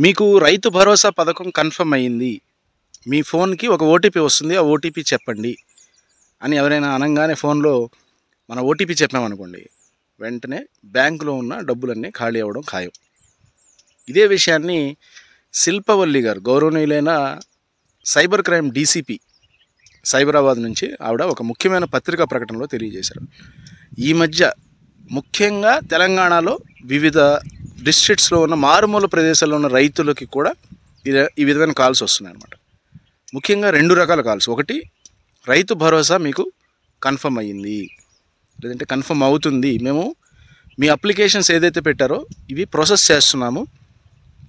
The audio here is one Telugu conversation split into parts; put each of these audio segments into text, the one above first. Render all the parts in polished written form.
మీకు రైతు భరోసా పథకం కన్ఫర్మ్ అయ్యింది. మీ ఫోన్‌కి ఒక ఓటీపీ వస్తుంది. ఆ ఓటీపీ చెప్పండి అని ఎవరైనా అనంగానే ఫోన్‌లో మన ఓటీపీ చెప్పామనుకోండి, వెంటనే బ్యాంకులో ఉన్న డబ్బులన్నీ ఖాళీ అవ్వడం ఖాయం. ఇదే విషయాన్ని శిల్పవల్లి గారు, గౌరవనీయులైన సైబర్ క్రైమ్ డీసీపీ సైబరాబాద్ నుంచి ఆవిడ ఒక ముఖ్యమైన పత్రికా ప్రకటనలో తెలియజేశారు. ఈ మధ్య ముఖ్యంగా తెలంగాణలో వివిధ డిస్ట్రిక్ట్స్లో ఉన్న మారుమూల ప్రదేశాల్లో ఉన్న రైతులకి కూడా ఈ విధమైన కాల్స్ వస్తున్నాయన్నమాట. ముఖ్యంగా 2 రకాల కాల్స్. ఒకటి, రైతు భరోసా మీకు కన్ఫర్మ్ అయ్యింది, లేదంటే కన్ఫర్మ్ అవుతుంది, మేము మీ అప్లికేషన్స్ ఏదైతే పెట్టారో ఇవి ప్రాసెస్ చేస్తున్నాము,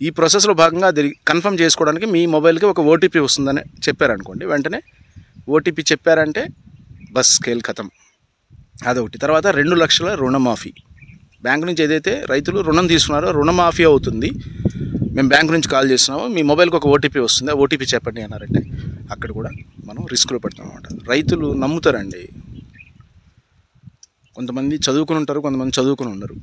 ఈ ప్రాసెస్లో భాగంగా అది కన్ఫర్మ్ చేసుకోవడానికి మీ మొబైల్కి ఒక ఓటీపీ వస్తుందని చెప్పారనుకోండి. వెంటనే ఓటీపీ చెప్పారంటే బస్ స్కేల్ ఖతం. అదొకటి. తర్వాత 2 లక్షల రుణమాఫీ. బ్యాంకు నుంచి ఏదైతే రైతులు రుణం తీసుకున్నారో రుణమాఫీ అవుతుంది, మేము బ్యాంకు నుంచి కాల్ చేస్తున్నాము, మీ మొబైల్కి ఒక ఓటీపీ వస్తుంది, ఆ ఓటీపీ చెప్పండి అన్నారంటే అక్కడ కూడా మనం రిస్క్లో పెడతాం అన్నమాట. రైతులు నమ్ముతారండి. కొంతమంది చదువుకుని ఉంటారు, కొంతమంది చదువుకుని ఉండరు.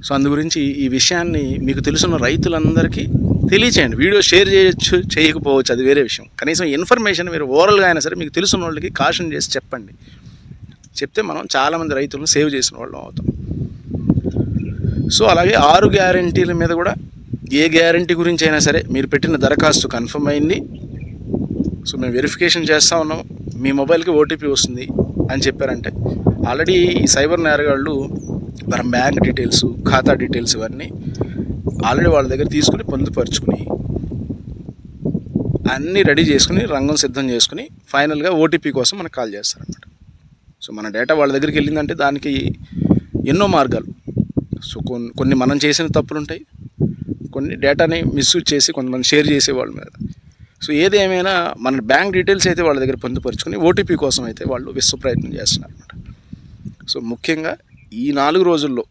సో అందు గురించి ఈ విషయాన్ని మీకు తెలుసున్న రైతులందరికీ తెలియచేయండి. వీడియో షేర్ చేయొచ్చు, చేయకపోవచ్చు, అది వేరే విషయం. కనీసం ఇన్ఫర్మేషన్ మీరు ఓరల్గా అయినా సరే మీకు తెలుసున్న వాళ్ళకి కాషన్ చేసి చెప్పండి. చెప్తే మనం చాలామంది రైతులను సేవ్ చేసిన వాళ్ళం అవుతాం. సో అలాగే 6 గ్యారంటీల మీద కూడా ఏ గ్యారంటీ గురించి అయినా సరే మీరు పెట్టిన దరఖాస్తు కన్ఫర్మ్ అయింది, సో మేము వెరిఫికేషన్ చేస్తూ ఉన్నాము, మీ మొబైల్కి ఓటీపీ వస్తుంది అని చెప్పారంటే ఆల్రెడీ ఈ సైబర్ నేరగాళ్ళు మన బ్యాంక్ డీటెయిల్స్, ఖాతా డీటెయిల్స్ ఇవన్నీ ఆల్రెడీ వాళ్ళ దగ్గర తీసుకుని పొందుపరుచుకుని అన్నీ రెడీ చేసుకుని రంగం సిద్ధం చేసుకుని ఫైనల్గా ఓటీపీ కోసం మనకు కాల్ చేస్తారన్నమాట. సో మన డేటా వాళ్ళ దగ్గరికి వెళ్ళిందంటే దానికి ఎన్నో మార్గాలు. సో కొన్ని మనం చేసిన తప్పులు ఉంటాయి, కొన్ని డేటాని మిస్యూజ్ చేసి కొంతమంది షేర్ చేసే వాళ్ళ మీద. సో ఏది ఏమైనా మన బ్యాంక్ డీటెయిల్స్ అయితే వాళ్ళ దగ్గర పొందుపరుచుకుని ఓటీపీ కోసం అయితే వాళ్ళు విశ్వ ప్రయత్నం చేస్తున్నారు అన్నమాట. సో ముఖ్యంగా ఈ 4 రోజుల్లో,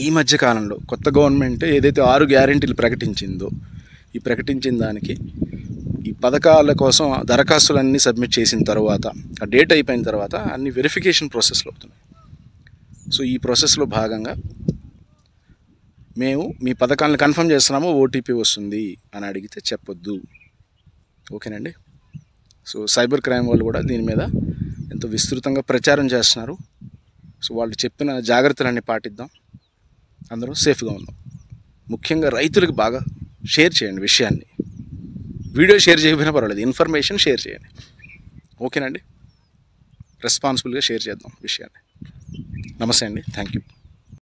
ఈ మధ్యకాలంలో కొత్త గవర్నమెంట్ ఏదైతే 6 గ్యారెంటీలు ప్రకటించిందో, ఈ ప్రకటించిన దానికి ఈ పథకాల కోసం దరఖాస్తులన్నీ సబ్మిట్ చేసిన తర్వాత, ఆ డేట్ అయిపోయిన తర్వాత అన్ని వెరిఫికేషన్ ప్రాసెస్లో అవుతున్నాయి. సో ఈ ప్రాసెస్లో భాగంగా మేము మీ పథకాలను కన్ఫర్మ్ చేస్తున్నాము, ఓటీపీ వస్తుంది అని అడిగితే చెప్పొద్దు. ఓకేనండి. సో సైబర్ క్రైమ్ వాళ్ళు కూడా దీని మీద ఎంతో విస్తృతంగా ప్రచారం చేస్తున్నారు. సో వాళ్ళు చెప్పిన జాగ్రత్తలన్నీ పాటిద్దాం, అందరం సేఫ్గా ఉందాం. ముఖ్యంగా రైతులకు బాగా షేర్ చేయండి విషయాన్ని. వీడియో షేర్ చేయకపోయినా పర్వాలేదు, ఇన్ఫర్మేషన్ షేర్ చేయండి. ఓకేనండి. రెస్పాన్సిబుల్గా షేర్ చేద్దాం విషయాన్ని. నమస్తే అండి. Thank you.